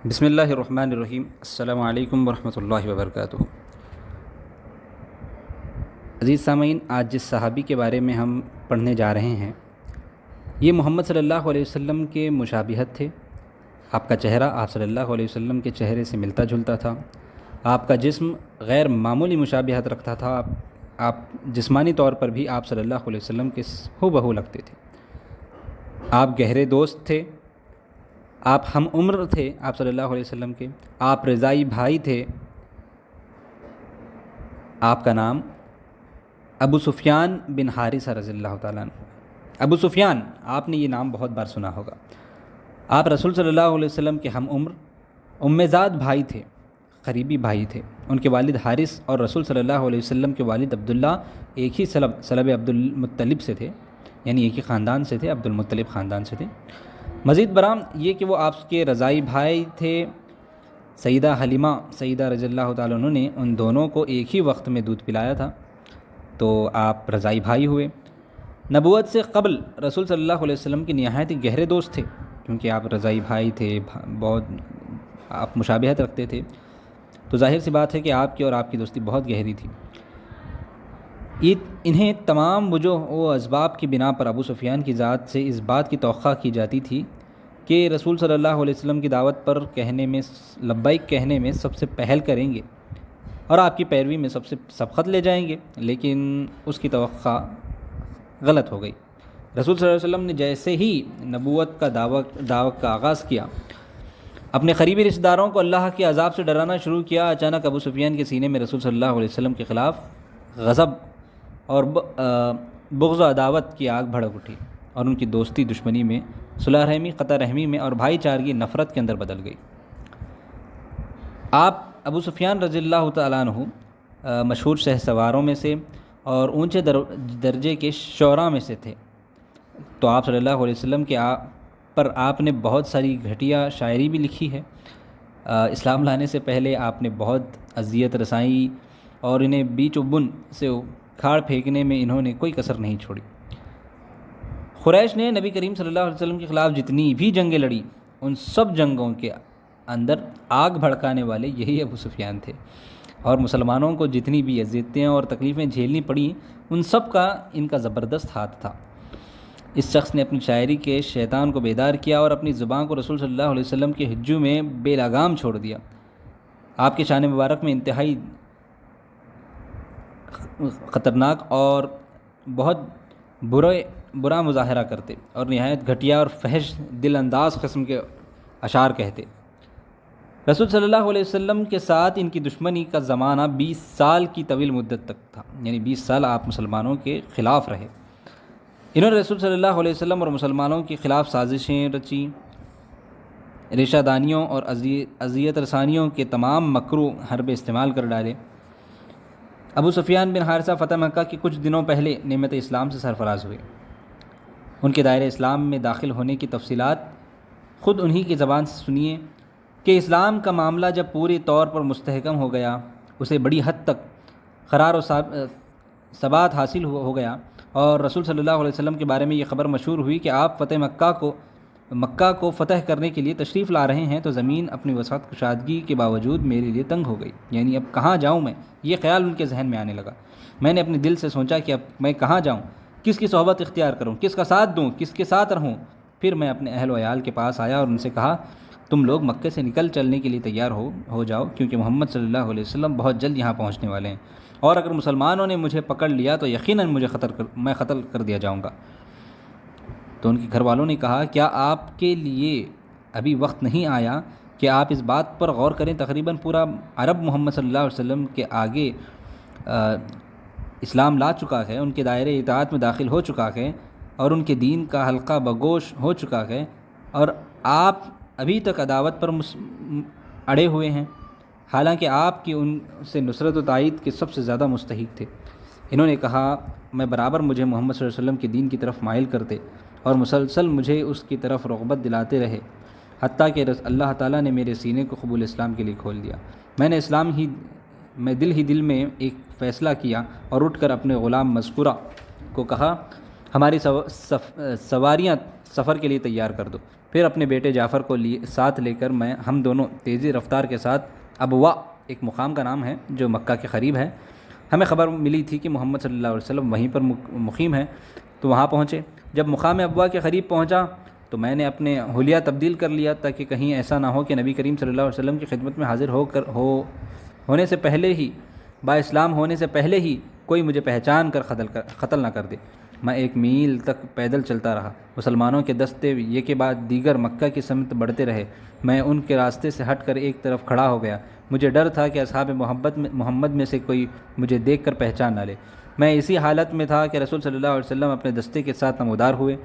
بسم اللہ الرحمن الرحیم۔ السلام علیکم ورحمۃ اللہ وبرکاتہ۔ عزیز سامعین، آج جس صحابی کے بارے میں ہم پڑھنے جا رہے ہیں یہ محمد صلی اللہ علیہ وسلم کے مشابہت تھے۔ آپ کا چہرہ آپ صلی اللہ علیہ وسلم کے چہرے سے ملتا جلتا تھا، آپ کا جسم غیر معمولی مشابہت رکھتا تھا، آپ جسمانی طور پر بھی آپ صلی اللہ علیہ وسلم کے ہو بہو لگتے تھے۔ آپ گہرے دوست تھے، آپ ہم عمر تھے آپ صلی اللہ علیہ وسلم کے، آپ رضائی بھائی تھے۔ آپ کا نام ابو سفیان بن حارثہ رضی اللہ تعالیٰ عنہ۔ ابو سفیان، آپ نے یہ نام بہت بار سنا ہوگا۔ آپ رسول صلی اللہ علیہ وسلم کے ہم عمر امیزاد بھائی تھے، قریبی بھائی تھے۔ ان کے والد حارث اور رسول صلی اللہ علیہ وسلم کے والد عبداللہ ایک ہی سلب عبد المطلب سے تھے، یعنی ایک ہی خاندان سے تھے، عبد المطلب خاندان سے تھے۔ مزید برآں یہ کہ وہ آپ کے رضائی بھائی تھے۔ سیدہ حلیمہ سیدہ رضی اللہ تعالیٰ عنہ نے ان دونوں کو ایک ہی وقت میں دودھ پلایا تھا، تو آپ رضائی بھائی ہوئے۔ نبوت سے قبل رسول صلی اللہ علیہ وسلم کے نہایت ہی گہرے دوست تھے، کیونکہ آپ رضائی بھائی تھے، بہت آپ مشابہت رکھتے تھے، تو ظاہر سی بات ہے کہ آپ کی اور آپ کی دوستی بہت گہری تھی۔ انہیں تمام وجوہ و اسباب کی بنا پر ابو سفیان کی ذات سے اس بات کی توقع کی جاتی تھی کہ رسول صلی اللہ علیہ وسلم کی دعوت پر کہنے میں، لبیک کہنے میں سب سے پہل کریں گے اور آپ کی پیروی میں سب سے سبقت لے جائیں گے، لیکن اس کی توقع غلط ہو گئی۔ رسول صلی اللہ علیہ وسلم نے جیسے ہی نبوت کا دعوت کا آغاز کیا، اپنے قریبی رشتہ داروں کو اللہ کے عذاب سے ڈرانا شروع کیا، اچانک ابو سفیان کے سینے میں رسول صلی اللہ علیہ وسلم کے خلاف غضب اور بغض و عداوت کی آگ بھڑک اٹھی، اور ان کی دوستی دشمنی میں، صلح رحمی قطع رحمی میں اور بھائی چارگی نفرت کے اندر بدل گئی۔ آپ ابو سفیان رضی اللہ تعالیٰ عنہ مشہور شہسواروں میں سے اور اونچے درجے کے شعراء میں سے تھے، تو آپ صلی اللہ علیہ وسلم کے پر آپ نے بہت ساری گھٹیا شاعری بھی لکھی ہے۔ اسلام لانے سے پہلے آپ نے بہت اذیت رسائی اور انہیں بیچ و بن سے کھاڑ پھینکنے میں انہوں نے کوئی کسر نہیں چھوڑی۔ قریش نے نبی کریم صلی اللہ علیہ وسلم کے خلاف جتنی بھی جنگیں لڑیں، ان سب جنگوں کے اندر آگ بھڑکانے والے یہی ابو سفیان تھے، اور مسلمانوں کو جتنی بھی اذیتیں اور تکلیفیں جھیلنی پڑیں، ان سب کا ان کا زبردست ہاتھ تھا۔ اس شخص نے اپنی شاعری کے شیطان کو بیدار کیا اور اپنی زبان کو رسول صلی اللہ علیہ وسلم کے ہجو میں بے لگام چھوڑ دیا۔ آپ کے شان مبارک میں انتہائی خطرناک اور بہت برا مظاہرہ کرتے اور نہایت گھٹیا اور فحش دل انداز قسم کے اشعار کہتے۔ رسول صلی اللہ علیہ وسلم کے ساتھ ان کی دشمنی کا زمانہ 20 سال کی طویل مدت تک تھا، یعنی 20 سال آپ مسلمانوں کے خلاف رہے۔ انہوں نے رسول صلی اللہ علیہ وسلم اور مسلمانوں کے خلاف سازشیں رچیں، ریشہ دانیوں اور اذیت رسانیوں کے تمام مکرو حربے استعمال کر ڈالے۔ ابو سفیان بن حارثہ فتح مکہ کے کچھ دنوں پہلے نعمت اسلام سے سرفراز ہوئے۔ ان کے دائرہ اسلام میں داخل ہونے کی تفصیلات خود انہی کی زبان سے سنیے کہ اسلام کا معاملہ جب پوری طور پر مستحکم ہو گیا، اسے بڑی حد تک قرار و ثبات حاصل ہو گیا، اور رسول صلی اللہ علیہ وسلم کے بارے میں یہ خبر مشہور ہوئی کہ آپ مکہ کو فتح کرنے کے لیے تشریف لا رہے ہیں، تو زمین اپنی وسعت کشادگی کے باوجود میرے لیے تنگ ہو گئی، یعنی اب کہاں جاؤں میں، یہ خیال ان کے ذہن میں آنے لگا۔ میں نے اپنے دل سے سوچا کہ اب میں کہاں جاؤں، کس کی صحبت اختیار کروں، کس کا ساتھ دوں، کس کے ساتھ رہوں۔ پھر میں اپنے اہل و عیال کے پاس آیا اور ان سے کہا، تم لوگ مکے سے نکل چلنے کے لیے تیار ہو جاؤ، کیونکہ محمد صلی اللہ علیہ وسلم بہت جلد یہاں پہنچنے والے ہیں، اور اگر مسلمانوں نے مجھے پکڑ لیا تو یقیناً میں قتل کر دیا جاؤں گا۔ تو ان کے گھر والوں نے کہا، کیا آپ کے لیے ابھی وقت نہیں آیا کہ آپ اس بات پر غور کریں؟ تقریباً پورا عرب محمد صلی اللہ علیہ وسلم کے آگے اسلام لا چکا ہے، ان کے دائرۂ اطاعت میں داخل ہو چکا ہے، اور ان کے دین کا حلقہ بگوش ہو چکا ہے، اور آپ ابھی تک عداوت پر اڑے ہوئے ہیں، حالانکہ آپ کی ان سے نصرت و تائید کے سب سے زیادہ مستحق تھے۔ انہوں نے کہا، میں برابر مجھے محمد صلی اللہ علیہ وسلم کے دین کی طرف مائل کرتے اور مسلسل مجھے اس کی طرف رغبت دلاتے رہے، حتیٰ کہ اللہ تعالیٰ نے میرے سینے کو قبول اسلام کے لیے کھول دیا۔ میں دل میں ایک فیصلہ کیا اور اٹھ کر اپنے غلام مذکورہ کو کہا، ہماری سواریاں سفر کے لیے تیار کر دو۔ پھر اپنے بیٹے جعفر کو ساتھ لے کر ہم دونوں تیزی رفتار کے ساتھ ابوا، ایک مقام کا نام ہے جو مکہ کے قریب ہے، ہمیں خبر ملی تھی کہ محمد صلی اللہ علیہ وسلم وہیں پر مقیم ہیں، تو وہاں پہنچے۔ جب مقام ابوا کے قریب پہنچا تو میں نے اپنے حلیہ تبدیل کر لیا تاکہ کہیں ایسا نہ ہو کہ نبی کریم صلی اللہ علیہ وسلم کی خدمت میں حاضر ہونے سے پہلے ہی، با اسلام ہونے سے پہلے ہی کوئی مجھے پہچان کر قتل نہ کر دے۔ میں 1 میل تک پیدل چلتا رہا، مسلمانوں کے دستے یہ کے بعد دیگر مکہ کی سمت بڑھتے رہے، میں ان کے راستے سے ہٹ کر ایک طرف کھڑا ہو گیا۔ مجھے ڈر تھا کہ اصحاب محمد میں سے کوئی مجھے دیکھ کر پہچان نہ لے۔ میں اسی حالت میں تھا کہ رسول صلی اللہ علیہ وسلم اپنے دستے کے ساتھ نمودار ہوئے۔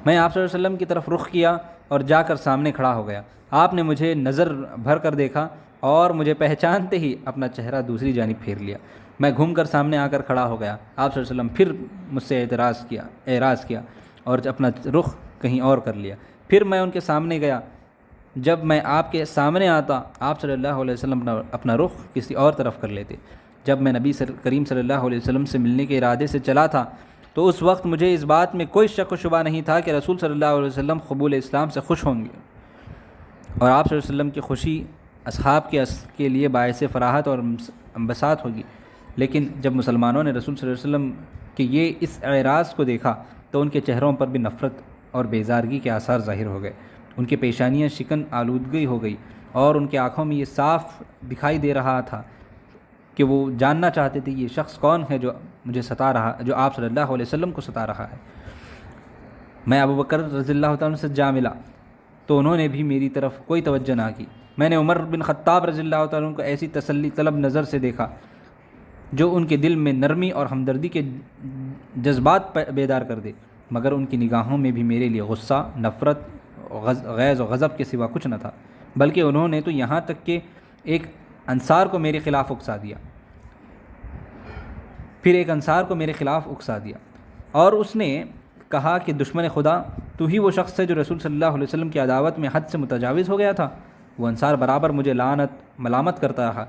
میں آپ صلی اللہ علیہ وسلم کی طرف رخ کیا اور جا کر سامنے کھڑا ہو گیا۔ آپ نے مجھے نظر بھر کر دیکھا اور مجھے پہچانتے ہی اپنا چہرہ دوسری جانب پھیر لیا۔ میں گھوم کر سامنے آ کر کھڑا ہو گیا۔ آپ صلی اللہ علیہ وسلم پھر مجھ سے اعراض کیا اور اپنا رخ کہیں اور کر لیا۔ پھر میں ان کے سامنے گیا۔ جب میں آپ کے سامنے آتا، آپ صلی اللہ علیہ وسلم اپنا رخ کسی اور طرف کر لیتے۔ جب میں نبی کریم صلی اللہ علیہ وسلم سے ملنے کے ارادے سے چلا تھا تو اس وقت مجھے اس بات میں کوئی شک و شبہ نہیں تھا کہ رسول صلی اللہ علیہ وسلم قبول اسلام سے خوش ہوں گے، اور آپ صلی اللہ علیہ وسلم کی خوشی اصحاب کے لیے باعث فراحت اور انبساط ہوگی۔ لیکن جب مسلمانوں نے رسول صلی اللہ علیہ وسلم کے اس اعراض کو دیکھا تو ان کے چہروں پر بھی نفرت اور بیزارگی کے آثار ظاہر ہو گئے۔ ان کی پیشانیاں شکن آلودگی ہو گئی اور ان کی آنکھوں میں یہ صاف دکھائی دے رہا تھا کہ وہ جاننا چاہتے تھے یہ شخص کون ہے جو آپ صلی اللہ علیہ وسلم کو ستا رہا ہے۔ میں ابو بکر رضی اللہ تعالیٰ عنہ سے جا ملا تو انہوں نے بھی میری طرف کوئی توجہ نہ کی۔ میں نے عمر بن خطاب رضی اللہ تعالیٰ عنہ کو ایسی تسلی طلب نظر سے دیکھا جو ان کے دل میں نرمی اور ہمدردی کے جذبات بیدار کر دے، مگر ان کی نگاہوں میں بھی میرے لیے غصہ، نفرت، غیظ و غضب کے سوا کچھ نہ تھا، بلکہ انہوں نے تو یہاں تک کہ ایک انصار کو میرے خلاف اکسا دیا اور اس نے کہا کہ دشمن خدا، تو ہی وہ شخص ہے جو رسول صلی اللہ علیہ وسلم کی عداوت میں حد سے متجاوز ہو گیا تھا۔ وہ انصار برابر مجھے ملامت کرتا رہا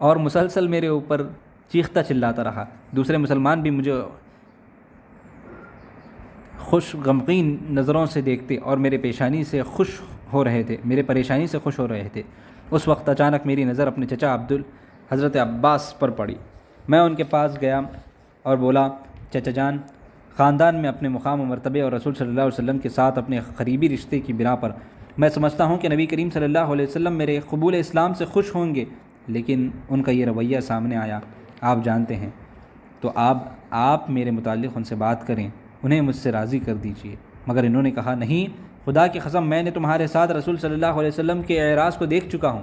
اور مسلسل میرے اوپر چیختا چلاتا رہا۔ دوسرے مسلمان بھی مجھے خوش غمگین نظروں سے دیکھتے اور میرے پریشانی سے خوش ہو رہے تھے۔ اس وقت اچانک میری نظر اپنے چچا حضرت عباس پر پڑی۔ میں ان کے پاس گیا اور بولا، چچا جان، خاندان میں اپنے مقام و مرتبے اور رسول صلی اللہ علیہ وسلم کے ساتھ اپنے قریبی رشتے کی بنا پر میں سمجھتا ہوں کہ نبی کریم صلی اللہ علیہ وسلم میرے قبول اسلام سے خوش ہوں گے، لیکن ان کا یہ رویہ سامنے آیا، آپ جانتے ہیں، تو آپ میرے متعلق ان سے بات کریں، انہیں مجھ سے راضی کر دیجیے۔ مگر انہوں نے کہا، نہیں، خدا کی قسم، میں نے تمہارے ساتھ رسول صلی اللہ علیہ وسلم کے اعراض کو دیکھ چکا ہوں،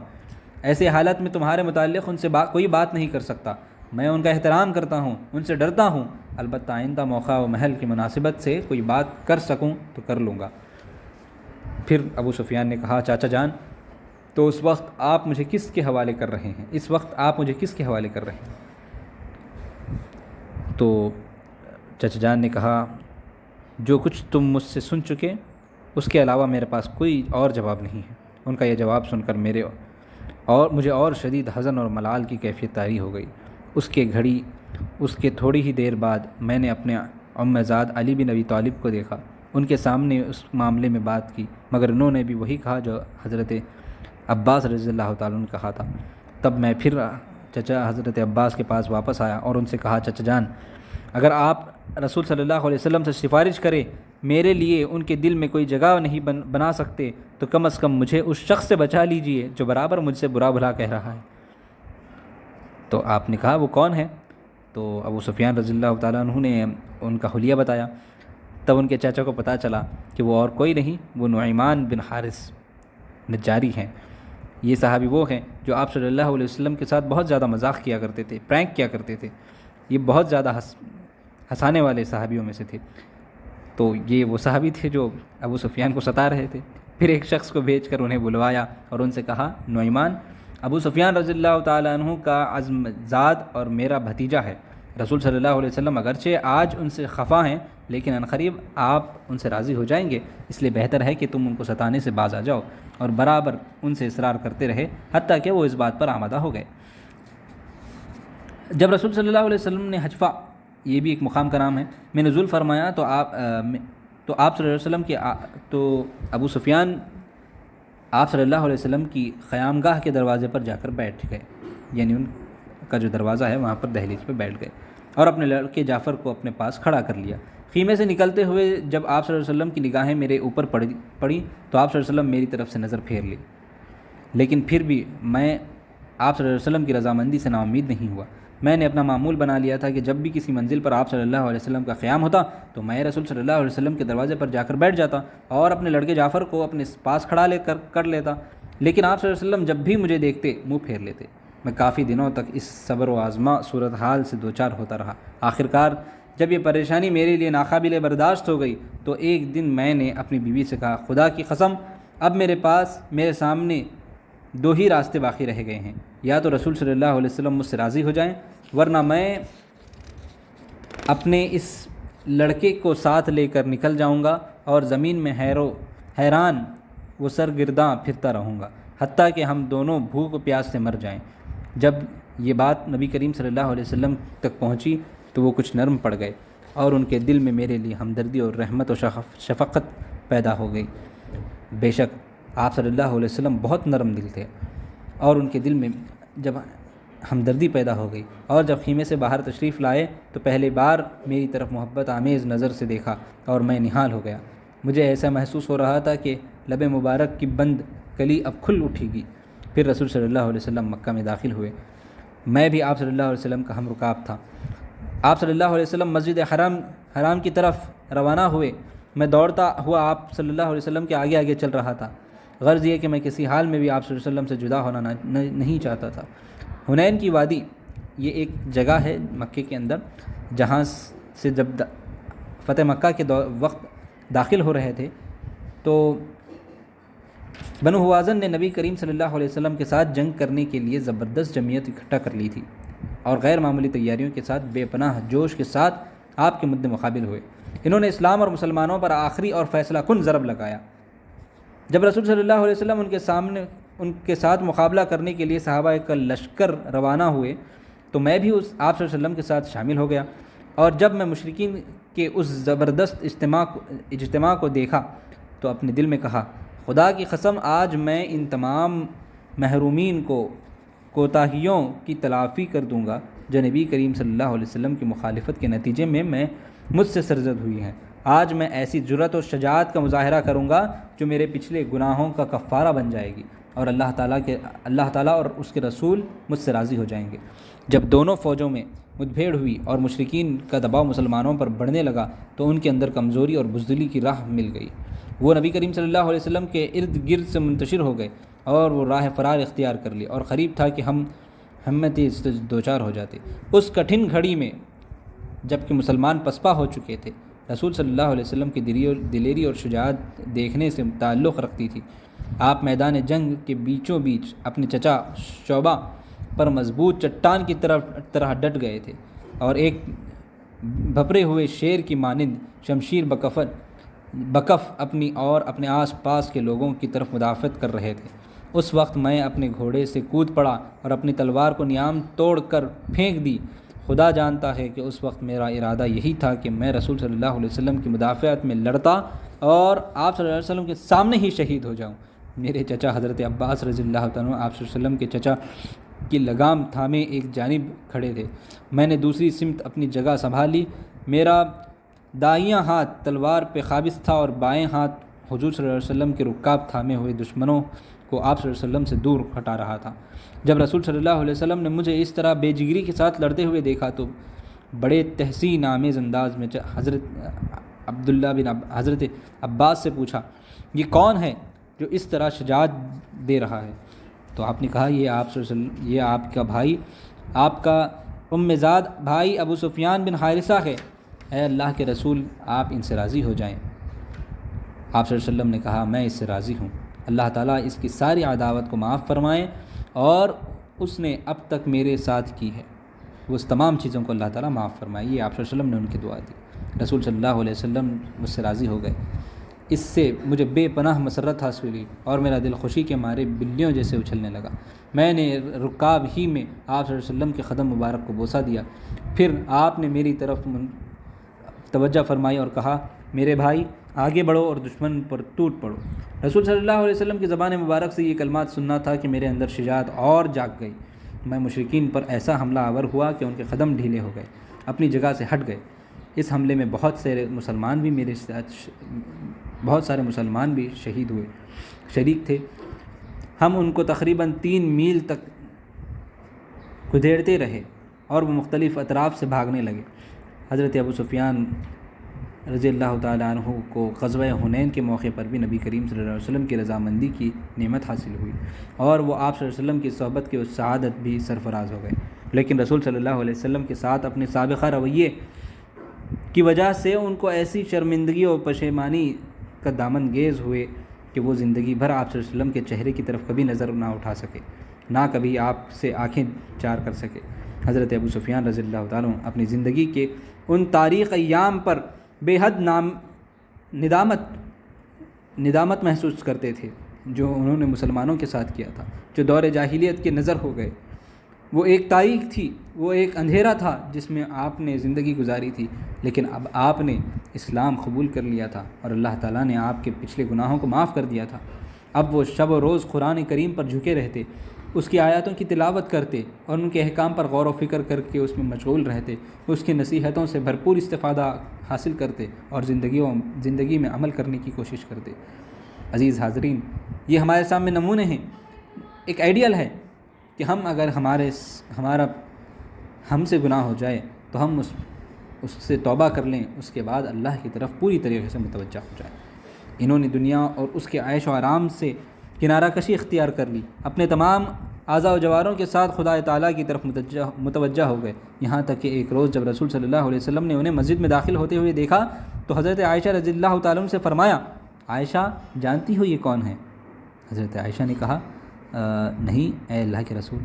ایسے حالت میں تمہارے متعلق ان سے کوئی بات نہیں کر سکتا۔ میں ان کا احترام کرتا ہوں، ان سے ڈرتا ہوں، البتہ آئندہ موقع و محل کی مناسبت سے کوئی بات کر سکوں تو کر لوں گا۔ پھر ابو سفیان نے کہا، چاچا جان، تو اس وقت آپ مجھے کس کے حوالے کر رہے ہیں؟ تو چچا جان نے کہا، جو کچھ تم مجھ سے سن چکے اس کے علاوہ میرے پاس کوئی اور جواب نہیں ہے۔ ان کا یہ جواب سن کر مجھے اور شدید حزن اور ملال کی کیفیت طاری ہو گئی۔ اس کے تھوڑی ہی دیر بعد میں نے اپنے عمزاد علی بن ابی طالب کو دیکھا۔ ان کے سامنے اس معاملے میں بات کی، مگر انہوں نے بھی وہی کہا جو حضرت عباس رضی اللہ تعالیٰ عنہ نے کہا تھا۔ تب میں پھر چچا حضرت عباس کے پاس واپس آیا اور ان سے کہا، چچا جان، اگر آپ رسول صلی اللہ علیہ وسلم سے سفارش کرے میرے لیے ان کے دل میں کوئی جگہ نہیں بنا سکتے تو کم از کم مجھے اس شخص سے بچا لیجئے جو برابر مجھ سے برا بھلا کہہ رہا ہے۔ تو آپ نے کہا، وہ کون ہے؟ تو ابو سفیان رضی اللہ تعالیٰ عنہ نے ان کا حلیہ بتایا۔ تب ان کے چاچا کو پتہ چلا کہ وہ اور کوئی نہیں، وہ نعمان بن حارث نجاری ہیں۔ یہ صحابی وہ ہیں جو آپ صلی اللہ علیہ وسلم کے ساتھ بہت زیادہ مذاق کیا کرتے تھے، پرینک کیا کرتے تھے۔ یہ بہت زیادہ ہنسانے والے صحابیوں میں سے تھے۔ تو یہ وہ صحابی تھے جو ابو سفیان کو ستا رہے تھے۔ پھر ایک شخص کو بھیج کر انہیں بلوایا اور ان سے کہا، نعمان ابو سفیان رضی اللہ تعالیٰ عنہ کا عزم زاد اور میرا بھتیجا ہے۔ رسول صلی اللہ علیہ وسلم اگرچہ آج ان سے خفا ہیں، لیکن عنقریب آپ ان سے راضی ہو جائیں گے، اس لیے بہتر ہے کہ تم ان کو ستانے سے باز آ جاؤ، اور برابر ان سے اصرار کرتے رہے حتیٰ کہ وہ اس بات پر آمادہ ہو گئے۔ جب رسول صلی اللہ علیہ وسلم نے حجفہ، یہ بھی ایک مقام کا نام ہے، میں نزول فرمایا تو آپ صلی اللہ علیہ وسلم تو ابو سفیان آپ صلی اللہ علیہ وسلم کی خیامگاہ کے دروازے پر جا کر بیٹھ گئے، یعنی ان کا جو دروازہ ہے وہاں پر دہلیز پہ بیٹھ گئے اور اپنے لڑکے جعفر کو اپنے پاس کھڑا کر لیا۔ خیمے سے نکلتے ہوئے جب آپ صلی اللہ علیہ وسلم کی نگاہیں میرے اوپر پڑی تو آپ صلی اللہ علیہ وسلم میری طرف سے نظر پھیر لی، لیکن پھر بھی میں آپ صلی اللہ علیہ وسلم کی رضامندی سے نا امید نہیں ہوا۔ میں نے اپنا معمول بنا لیا تھا کہ جب بھی کسی منزل پر آپ صلی اللہ علیہ وسلم کا قیام ہوتا تو میں رسول صلی اللہ علیہ وسلم کے دروازے پر جا کر بیٹھ جاتا اور اپنے لڑکے جعفر کو اپنے پاس کھڑا کر لیتا، لیکن آپ صلی اللہ علیہ وسلم جب بھی مجھے دیکھتے منہ پھیر لیتے۔ میں کافی دنوں تک اس صبر و آزما صورتحال سے دوچار ہوتا رہا۔ آخرکار جب یہ پریشانی میرے لیے ناقابل برداشت ہو گئی تو ایک دن میں نے اپنی بیوی سے کہا، خدا کی قسم اب میرے سامنے دو ہی راستے باقی رہ گئے ہیں، یا تو رسول صلی اللہ علیہ وسلم مجھ سے راضی ہو جائیں، ورنہ میں اپنے اس لڑکے کو ساتھ لے کر نکل جاؤں گا اور زمین میں حیران و سرگرداں پھرتا رہوں گا حتیٰ کہ ہم دونوں بھوک و پیاس سے مر جائیں۔ جب یہ بات نبی کریم صلی اللہ علیہ وسلم تک پہنچی تو وہ کچھ نرم پڑ گئے اور ان کے دل میں میرے لیے ہمدردی اور رحمت و شفقت پیدا ہو گئی۔ بے شک آپ صلی اللہ علیہ وسلم بہت نرم دل تھے اور ان کے دل میں جب ہمدردی پیدا ہو گئی اور جب خیمے سے باہر تشریف لائے تو پہلی بار میری طرف محبت آمیز نظر سے دیکھا اور میں نہال ہو گیا۔ مجھے ایسا محسوس ہو رہا تھا کہ لب مبارک کی بند کلی اب کھل اٹھے گی۔ پھر رسول صلی اللہ علیہ وسلم مکہ میں داخل ہوئے۔ میں بھی آپ صلی اللہ علیہ وسلم کا ہم رکاب تھا۔ آپ صلی اللہ علیہ وسلم مسجد حرام کی طرف روانہ ہوئے۔ میں دوڑتا ہوا آپ صلی اللہ علیہ وسلم کے آگے آگے چل رہا تھا، غرض یہ کہ میں کسی حال میں بھی آپ صلی اللہ علیہ وسلم سے جدا ہونا نہیں چاہتا تھا۔ حنین کی وادی یہ ایک جگہ ہے مکے کے اندر، جہاں سے جب فتح مکہ کے وقت داخل ہو رہے تھے تو بنو حوازن نے نبی کریم صلی اللہ علیہ وسلم کے ساتھ جنگ کرنے کے لیے زبردست جمعیت اکٹھا کر لی تھی اور غیر معمولی تیاریوں کے ساتھ بے پناہ جوش کے ساتھ آپ کے مد مقابل ہوئے۔ انہوں نے اسلام اور مسلمانوں پر آخری اور فیصلہ کن ضرب لگایا۔ جب رسول صلی اللہ علیہ وسلم ان کے ساتھ مقابلہ کرنے کے لیے صحابہ کا لشکر روانہ ہوئے تو میں بھی آپ صلی اللہ علیہ وسلم کے ساتھ شامل ہو گیا، اور جب میں مشرکین کے اس زبردست اجتماع کو دیکھا تو اپنے دل میں کہا، خدا کی قسم آج میں ان تمام محرومین کو کوتاہیوں کی تلافی کر دوں گا جو نبی کریم صلی اللہ علیہ وسلم کی مخالفت کے نتیجے میں مجھ سے سرزد ہوئی ہیں۔ آج میں ایسی جرأت و شجاعت کا مظاہرہ کروں گا جو میرے پچھلے گناہوں کا کفارہ بن جائے گی اور اللہ تعالیٰ اور اس کے رسول مجھ سے راضی ہو جائیں گے۔ جب دونوں فوجوں میں مدبھیڑ ہوئی اور مشرکین کا دباؤ مسلمانوں پر بڑھنے لگا تو ان کے اندر کمزوری اور بزدلی کی راہ مل گئی۔ وہ نبی کریم صلی اللہ علیہ وسلم کے ارد گرد سے منتشر ہو گئے اور وہ راہ فرار اختیار کر لی، اور قریب تھا کہ ہم ہمتی سے دوچار ہو جاتے۔ اس کٹھن گھڑی میں جب کہ مسلمان پسپا ہو چکے تھے، رسول صلی اللہ علیہ وسلم کی دلیری اور شجاعت دیکھنے سے تعلق رکھتی تھی۔ آپ میدان جنگ کے بیچوں بیچ اپنے چچا شعبہ پر مضبوط چٹان کی طرح ڈٹ گئے تھے اور ایک بھپرے ہوئے شیر کی مانند شمشیر بکف اپنی اور اپنے آس پاس کے لوگوں کی طرف مدافعت کر رہے تھے۔ اس وقت میں اپنے گھوڑے سے کود پڑا اور اپنی تلوار کو نیام توڑ کر پھینک دی۔ خدا جانتا ہے کہ اس وقت میرا ارادہ یہی تھا کہ میں رسول صلی اللہ علیہ وسلم کی مدافعت میں لڑتا اور آپ صلی اللہ علیہ وسلم کے سامنے ہی شہید ہو جاؤں۔ میرے چچا حضرت عباس رضی اللہ تعالیٰ آپ صلی اللہ علیہ وسلم کے چچا کی لگام تھامے ایک جانب کھڑے تھے۔ میں نے دوسری سمت اپنی جگہ سنبھالی۔ میرا دائیاں ہاتھ تلوار پہ قابض تھا اور بائیں ہاتھ حضور صلی اللہ علیہ وسلم کے رکاب تھامے ہوئے دشمنوں کو آپ صلی اللہ علیہ وسلم سے دور ہٹا رہا تھا۔ جب رسول صلی اللہ علیہ وسلم نے مجھے اس طرح بے جگری کے ساتھ لڑتے ہوئے دیکھا تو بڑے تحسین آمیز انداز میں حضرت عباس سے پوچھا، یہ کون ہے جو اس طرح شجاعت دے رہا ہے؟ تو آپ نے کہا، یہ آپ کا بھائی، آپ کا ام زاد بھائی ابو سفیان بن حارثہ ہے۔ اے اللہ کے رسول، آپ ان سے راضی ہو جائیں۔ آپ صلی اللہ علیہ وسلم نے کہا، میں اس سے راضی ہوں، اللہ تعالیٰ اس کی ساری عداوت کو معاف فرمائیں اور اس نے اب تک میرے ساتھ کی ہے وہ اس تمام چیزوں کو اللہ تعالیٰ معاف فرمائے۔ یہ آپ صلی اللہ علیہ وسلم نے ان کی دعا دی۔ رسول صلی اللہ علیہ وسلم مجھ سے راضی ہو گئے۔ اس سے مجھے بے پناہ مسرت حاصل ہوئی اور میرا دل خوشی کے مارے بلیوں جیسے اچھلنے لگا۔ میں نے رکاب ہی میں آپ صلی اللہ علیہ وسلم کے قدم مبارک کو بوسہ دیا۔ پھر آپ نے میری طرف توجہ فرمائی اور کہا، میرے بھائی، آگے بڑھو اور دشمن پر ٹوٹ پڑو۔ رسول صلی اللہ علیہ وسلم کی زبان مبارک سے یہ کلمات سننا تھا کہ میرے اندر شجاعت اور جاگ گئی۔ میں مشرکین پر ایسا حملہ آور ہوا کہ ان کے قدم ڈھیلے ہو گئے، اپنی جگہ سے ہٹ گئے۔ اس حملے میں بہت سارے مسلمان بھی شہید ہوئے، شریک تھے۔ ہم ان کو تقریباً 3 میل تک کھدیڑتے رہے اور وہ مختلف اطراف سے بھاگنے لگے۔ حضرت ابو سفیان رضی اللہ تعالیٰ عنہ کو غزوہ حنین کے موقع پر بھی نبی کریم صلی اللہ علیہ وسلم کی رضامندی کی نعمت حاصل ہوئی اور وہ آپ صلی اللہ علیہ وسلم کی صحبت کی سعادت بھی سرفراز ہو گئے، لیکن رسول صلی اللہ علیہ وسلم کے ساتھ اپنے سابقہ رویے کی وجہ سے ان کو ایسی شرمندگی اور پشیمانی کا دامن گیز ہوئے کہ وہ زندگی بھر آپ صلی اللہ علیہ وسلم کے چہرے کی طرف کبھی نظر نہ اٹھا سکے، نہ کبھی آپ سے آنکھیں چار کر سکے۔ حضرت ابو سفیان رضی اللہ تعالیٰ عنہ اپنی زندگی کے ان تاریخ ایام پر بے حد ندامت محسوس کرتے تھے جو انہوں نے مسلمانوں کے ساتھ کیا تھا، جو دور جاہلیت کے نظر ہو گئے۔ وہ ایک تاریخ تھی، وہ ایک اندھیرا تھا جس میں آپ نے زندگی گزاری تھی، لیکن اب آپ نے اسلام قبول کر لیا تھا اور اللہ تعالیٰ نے آپ کے پچھلے گناہوں کو معاف کر دیا تھا۔ اب وہ شب و روز قرآن کریم پر جھکے رہتے، اس کی آیاتوں کی تلاوت کرتے اور ان کے احکام پر غور و فکر کر کے اس میں مشغول رہتے، اس کی نصیحتوں سے بھرپور استفادہ حاصل کرتے اور زندگی میں عمل کرنے کی کوشش کرتے۔ عزیز حاضرین، یہ ہمارے سامنے نمونے ہیں، ایک آئیڈیل ہے کہ اگر ہم سے گناہ ہو جائے تو ہم اس سے توبہ کر لیں، اس کے بعد اللہ کی طرف پوری طریقے سے متوجہ ہو جائیں۔ انہوں نے دنیا اور اس کے عیش و آرام سے کنارہ کشی اختیار کر لی، اپنے تمام اعضاء و جواروں کے ساتھ خدا تعالیٰ کی طرف متوجہ ہو گئے، یہاں تک کہ ایک روز جب رسول صلی اللہ علیہ وسلم نے انہیں مسجد میں داخل ہوتے ہوئے دیکھا تو حضرت عائشہ رضی اللہ تعالیٰ عنہ سے فرمایا، عائشہ جانتی ہو یہ کون ہے؟ حضرت عائشہ نے کہا نہیں اے اللہ کے رسول۔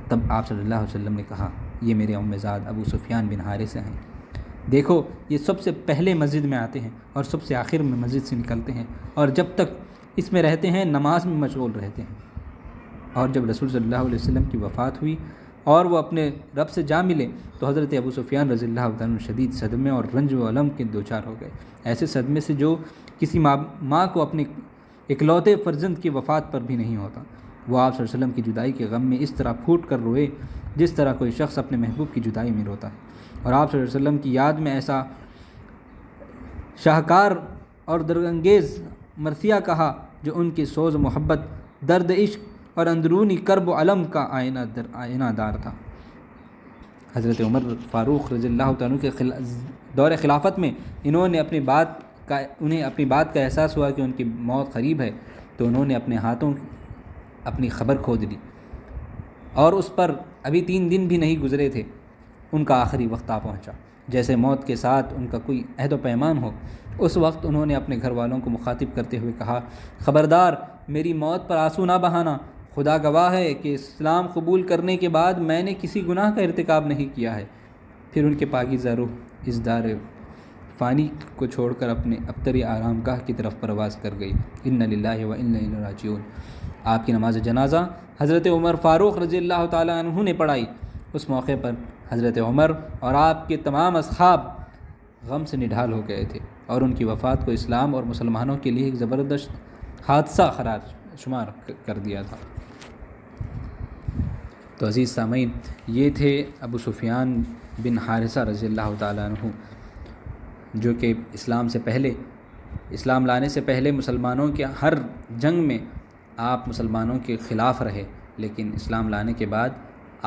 تب آپ صلی اللہ علیہ وسلم نے کہا، یہ میرے امزاد ابو سفیان بن حارثہ ہیں۔ دیکھو یہ سب سے پہلے مسجد میں آتے ہیں اور سب سے آخر میں مسجد سے نکلتے ہیں، اور جب تک اس میں رہتے ہیں نماز میں مشغول رہتے ہیں۔ اور جب رسول صلی اللہ علیہ وسلم کی وفات ہوئی اور وہ اپنے رب سے جا ملے تو حضرت ابو سفیان رضی اللہ عنہ شدید صدمے اور رنج و الم کے دوچار ہو گئے، ایسے صدمے سے جو کسی ماں کو اپنے اکلوتے فرزند کی وفات پر بھی نہیں ہوتا۔ وہ آپ صلی اللہ علیہ وسلم کی جدائی کے غم میں اس طرح پھوٹ کر روئے جس طرح کوئی شخص اپنے محبوب کی جدائی میں روتا ہے، اور آپ صلی اللہ علیہ وسلم کی یاد میں ایسا شاہکار اور درانگیز مرثیہ کہا جو ان کی سوز و محبت، درد عشق اور اندرونی کرب و علم کا آئینہ دار تھا۔ حضرت عمر فاروق رضی اللہ تعالیٰ عنہ کے دور خلافت میں انہیں اپنی بات کا احساس ہوا کہ ان کی موت قریب ہے، تو انہوں نے اپنے ہاتھوں اپنی خبر کھود لی، اور اس پر ابھی 3 دن بھی نہیں گزرے تھے ان کا آخری وقت آ پہنچا، جیسے موت کے ساتھ ان کا کوئی عہد و پیمان ہو۔ اس وقت انہوں نے اپنے گھر والوں کو مخاطب کرتے ہوئے کہا، خبردار میری موت پر آنسو نہ بہانا، خدا گواہ ہے کہ اسلام قبول کرنے کے بعد میں نے کسی گناہ کا ارتکاب نہیں کیا ہے۔ پھر ان کے پاکیزہ روح اس دار فانی کو چھوڑ کر اپنے ابتری آرام گاہ کی طرف پرواز کر گئی۔ انا للہ و انا الیہ راجعون۔ آپ کی نماز جنازہ حضرت عمر فاروق رضی اللہ تعالیٰ عنہ نے پڑھائی۔ اس موقع پر حضرت عمر اور آپ کے تمام اصحاب غم سے نڈھال ہو گئے تھے اور ان کی وفات کو اسلام اور مسلمانوں کے لیے ایک زبردست حادثہ قرار شمار کر دیا تھا۔ تو عزیز سامعین، یہ تھے ابو سفیان بن حارثہ رضی اللہ تعالیٰ عنہ، جو کہ اسلام لانے سے پہلے مسلمانوں کے ہر جنگ میں آپ مسلمانوں کے خلاف رہے، لیکن اسلام لانے کے بعد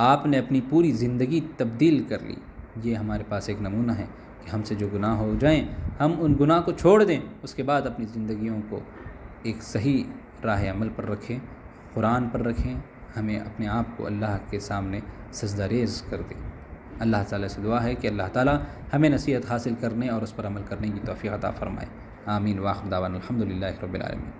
آپ نے اپنی پوری زندگی تبدیل کر لی۔ یہ ہمارے پاس ایک نمونہ ہے کہ ہم سے جو گناہ ہو جائیں ہم ان گناہ کو چھوڑ دیں، اس کے بعد اپنی زندگیوں کو ایک صحیح راہ عمل پر رکھیں، قرآن پر رکھیں، ہمیں اپنے آپ کو اللہ کے سامنے سجدہ ریز کر دیں۔ اللہ تعالیٰ سے دعا ہے کہ اللہ تعالیٰ ہمیں نصیحت حاصل کرنے اور اس پر عمل کرنے کی توفیق عطا فرمائے۔ آمین۔ واخر دعوانا الحمدللہ رب العالمین۔